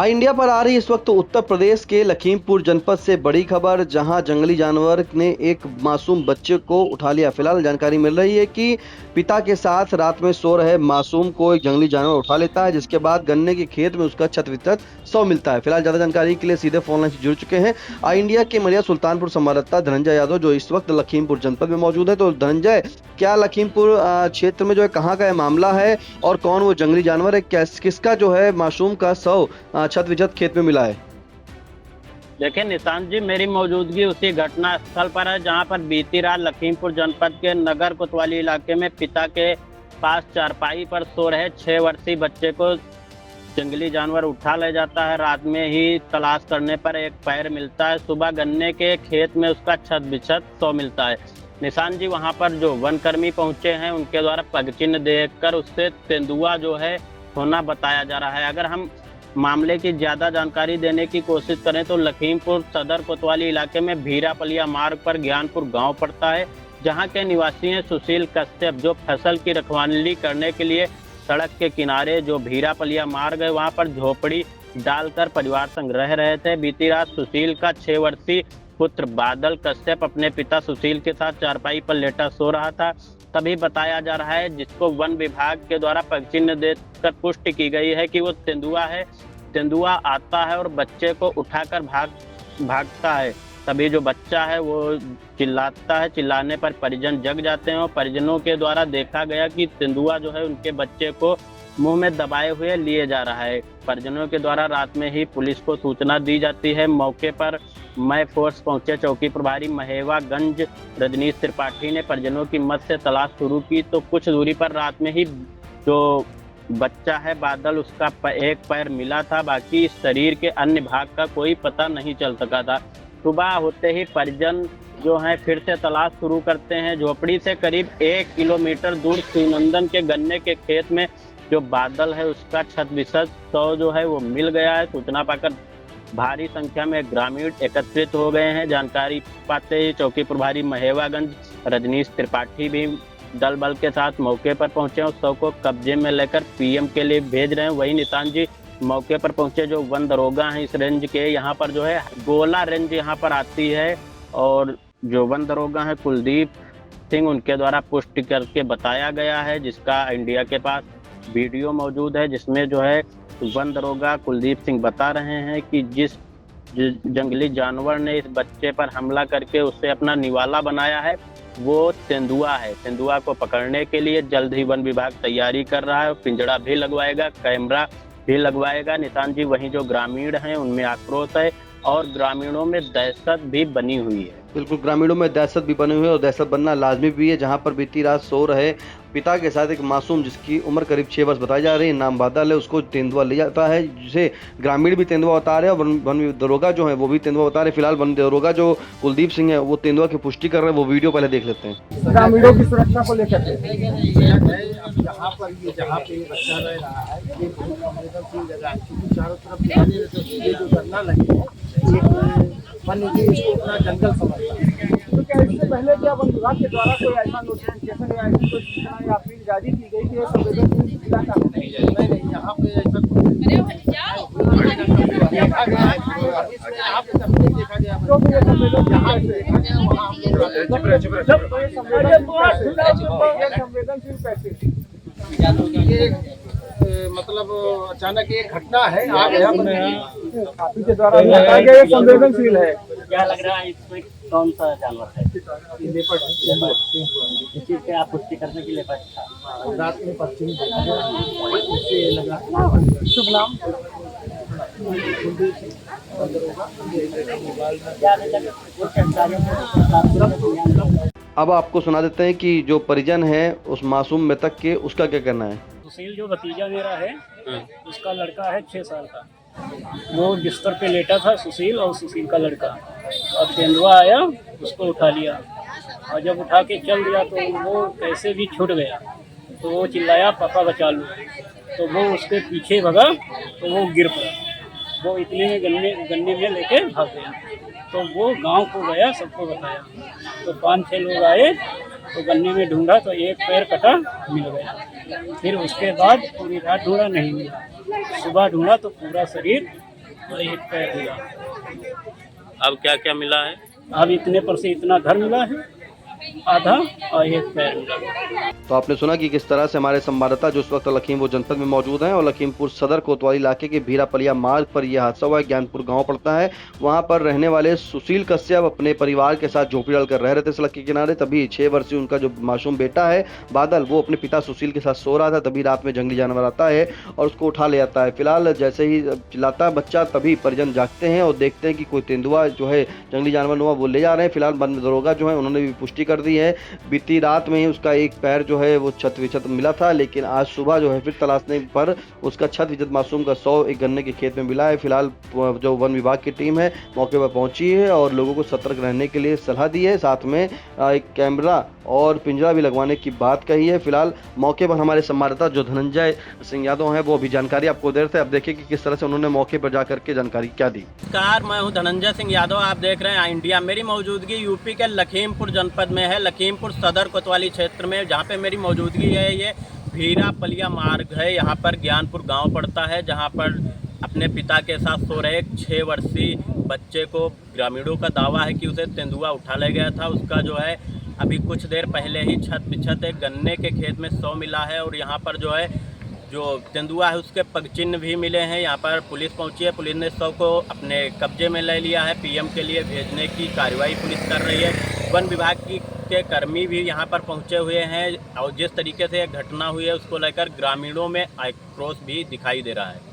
India पर आ रही इस वक्त उत्तर प्रदेश के लखीमपुर जनपद से बड़ी खबर, जहां जंगली जानवर ने एक मासूम बच्चे को उठा लिया। फिलहाल जानकारी मिल रही है कि पिता के साथ रात में सो रहे मासूम को एक जंगली जानवर उठा लेता है, जिसके बाद गन्ने के खेत में उसका छत वितरत शव मिलता है। फिलहाल ज्यादा जानकारी के लिए सीधे फोन लाइन से जुड़ चुके हैं आई इंडिया के मलिया सुल्तानपुर संवाददाता धनंजय यादव, जो इस वक्त लखीमपुर जनपद में मौजूद है। तो धनंजय, क्या लखीमपुर क्षेत्र में जो है कहाँ का यह मामला है और कौन वो जंगली जानवर है, किसका जो है मासूम का शव छत विछत खेत में मिला है? देखिए निशांत जी, मेरी मौजूदगी उसी घटना स्थल पर है जहां पर बीती रात लखीमपुर जनपद के नगर कोतवाली इलाके में पिता के पास चारपाई पर सो रहे 6 वर्षीय बच्चे को जंगली जानवर उठा ले जाता है। रात में ही तलाश करने पर एक पैर मिलता है। सुबह गन्ने के खेत में उसका छत बिछत शव मिलता है। निशांत जी, वहां पर जो वनकर्मी पहुंचे हैं उनके द्वारा पगचिन्ह देखकर उससे तेंदुआ जो है होना बताया जा रहा है। अगर हम मामले की ज्यादा जानकारी देने की कोशिश करें तो लखीमपुर सदर कोतवाली इलाके में भीरापलिया मार्ग पर ज्ञानपुर गांव पड़ता है, जहां के निवासी हैं सुशील कश्यप, जो फसल की रखवाली करने के लिए सड़क के किनारे जो भीरापलिया मार्ग है वहां पर झोपड़ी डालकर परिवार संग रह रहे थे। बीती रात सुशील का 6 वर्षीय पुत्र बादल कश्यप अपने पिता सुशील के साथ चारपाई पर लेटा सो रहा था। तभी बताया जा रहा है, जिसको वन विभाग के द्वारा पगचिन्ह देकर पुष्टि की गई है कि वो तेंदुआ है। तेंदुआ आता है और बच्चे को उठाकर भागता है। तभी जो बच्चा है वो चिल्लाता है। चिल्लाने पर परिजन जग जाते हैं और परिजनों के द्वारा देखा गया कि तेंदुआ जो है उनके बच्चे को मुंह में दबाए हुए लिए जा रहा है। परिजनों के द्वारा रात में ही पुलिस को सूचना दी जाती है। मौके पर मय फोर्स पहुंचे चौकी प्रभारी महेवागंज रजनीश त्रिपाठी ने परिजनों की मदद से तलाश शुरू की। तो कुछ दूरी पर रात में ही जो बच्चा है बादल, उसका एक पैर मिला था, बाकी शरीर के अन्य भाग का कोई पता नहीं चल सका था। सुबह होते ही परिजन जो है फिर से तलाश शुरू करते हैं। झोपड़ी से करीब 1 किलोमीटर दूर शिवनंदन के गन्ने के खेत में जो बादल है उसका छत विछत शव जो है वो मिल गया है। सूचना पाकर भारी संख्या में ग्रामीण एकत्रित हो गए हैं। जानकारी पाते ही चौकी प्रभारी महेवागंज रजनीश त्रिपाठी भी दल बल के साथ मौके पर पहुंचे और शव को कब्जे में लेकर पीएम के लिए भेज रहे हैं। वही निशांत जी, मौके पर पहुंचे जो वन दरोगा हैं इस रेंज के, यहाँ पर जो है गोला रेंज यहाँ पर आती है, और जो वन दरोगा है कुलदीप सिंह, उनके द्वारा पुष्टि करके बताया गया है, जिसका इंडिया के पास वीडियो मौजूद है, जिसमें जो है वन दरोगा कुलदीप सिंह बता रहे हैं कि जिस जंगली जानवर ने इस बच्चे पर हमला करके उससे अपना निवाला बनाया है वो तेंदुआ है। तेंदुआ को पकड़ने के लिए जल्द ही वन विभाग तैयारी कर रहा है। पिंजड़ा भी लगवाएगा, कैमरा भी लगवाएगा। निशांत जी, वहीं जो ग्रामीण हैं उनमें आक्रोश है और ग्रामीणों में दहशत भी बनी हुई है। बिल्कुल, ग्रामीणों में दहशत भी बनी हुई है और दहशत बनना लाजमी भी है। जहां पर बीती रात सो रहे पिता के साथ एक मासूम, जिसकी उम्र करीब 6 वर्ष बताई जा रही है, नाम बादल है, उसको तेंदुआ ले जाता है, जिसे ग्रामीण भी तेंदुआ बता रहे हैं और वन दरोगा जो है वो भी तेंदुआ बता रहे हैं। फिलहाल वन दरोगा जो कुलदीप सिंह है वो तेंदुआ की पुष्टि कर रहे हैं। वो वीडियो पहले देख लेते हैं। ग्रामीणों की सुरक्षा को लेकर यहाँ पर ये जहाँ पे बच्चा रह रहा है ये बहुत संवेदनशील जगह है, क्योंकि चारों तरफ ये जो धरना लगे है वन्य जीव इसको अपना जंगल समझता है। तो क्या इससे पहले क्या वन विभाग के द्वारा कोई ऐसा नोटिफिकेशन या ऐसी कोई सूचना या अपील जारी की गई कि ये संवेदनशील इलाका नहीं, यहाँ पे ऐसा देखा गया है, यहाँ पे तब नहीं देखा गया तो भी ये संवेदनशील कैसे मतलब अचानक एक घटना है आ गया हाथी के द्वारा बताया गया, ये संवेदनशील है। क्या लग रहा है इसमें कौन सा जानवर है? लेपर्ड। इस चीज से आप पुष्टि करने के लिए रात में पश्चिमी लगा। शुभ नाम अब आपको सुना देते हैं कि जो परिजन है उस मासूम मृतक के, उसका क्या कहना है। सुशील जो भतीजा मेरा है उसका लड़का है 6 साल का, वो बिस्तर पे लेटा था सुशील और सुशील का लड़का, और तेंदुआ आया उसको उठा लिया, और जब उठा के चल दिया तो वो कैसे भी छूट गया। तो वो चिल्लाया पापा बचा लो, तो वो उसके पीछे भगा तो वो गिर पड़ा। वो इतने में गन्ने में लेके भाग गया। तो वो गांव को गया, सबको बताया। तो 5-6 लोग आए तो गन्ने में ढूंढा तो एक पैर कटा मिल गया। फिर उसके बाद पूरी रात ढूंढा, नहीं मिला। सुबह ढूंढा तो पूरा शरीर और एक पैर मिला। अब क्या क्या मिला है? अब इतने पर से इतना घर मिला है, आधा, और एक पैर मिला। तो आपने सुना कि किस तरह से हमारे संवाददाता जो इस वक्त लखीमपुर जनपद में मौजूद हैं और लखीमपुर सदर कोतवाली इलाके के भीरापलिया मार्ग पर यह हादसा हुआ है। ज्ञानपुर गांव पड़ता है, वहां पर रहने वाले सुशील कश्यप अपने परिवार के साथ झोपड़ी डालकर रह रहे थे सड़क के किनारे। तभी 6 वर्षीय उनका जो मासूम बेटा है बादल, वो अपने पिता सुशील के साथ सो रहा था। तभी रात में जंगली जानवर आता है और उसको उठा ले जाता है। फिलहाल जैसे ही चिल्लाता है बच्चा, तभी परिजन जागते हैं और देखते हैं कि कोई तेंदुआ जो है जंगली जानवर नुआ वो ले जा रहे हैं। फिलहाल वन दरोगा जो है उन्होंने भी पुष्टि कर दी है। बीती रात में ही उसका एक पैर जो है वो छत विछत मिला था, लेकिन आज सुबह जो है फिर तलाशने पर उसका छत विछत मासूम का शव एक गन्ने के खेत में मिला है। फिलहाल जो वन विभाग की टीम है मौके पर पहुंची है और लोगों को सतर्क रहने के लिए सलाह दी है। साथ में एक कैमरा और पिंजरा भी लगवाने की बात कही है। फिलहाल मौके पर हमारे संवाददाता जो धनंजय सिंह यादव हैं वो अभी जानकारी आपको दे रहे थे। अब देखिए कि किस तरह से उन्होंने मौके पर जाकर के जानकारी क्या दी। नमस्कार, मैं हूं धनंजय सिंह यादव। आप देख रहे हैं इंडिया। मेरी मौजूदगी यूपी के लखीमपुर जनपद में है, लखीमपुर सदर कोतवाली क्षेत्र में। जहां पे मेरी मौजूदगी है ये भीरापलिया मार्ग है। यहां पर ज्ञानपुर गांव पड़ता है, जहां पर अपने पिता के साथ सो रहे 6 वर्षीय बच्चे को ग्रामीणों का दावा है कि उसे तेंदुआ उठा ले गया था। उसका जो है अभी कुछ देर पहले ही छत बिछत एक गन्ने के खेत में शव मिला है और यहाँ पर जो है जो तेंदुआ है उसके पगचिन्ह भी मिले हैं। यहाँ पर पुलिस पहुंची है, पुलिस ने शव को अपने कब्जे में ले लिया है। पीएम के लिए भेजने की कार्रवाई पुलिस कर रही है। वन विभाग के कर्मी भी यहाँ पर पहुंचे हुए हैं और जिस तरीके से घटना हुई है उसको लेकर ग्रामीणों में आक्रोश भी दिखाई दे रहा है।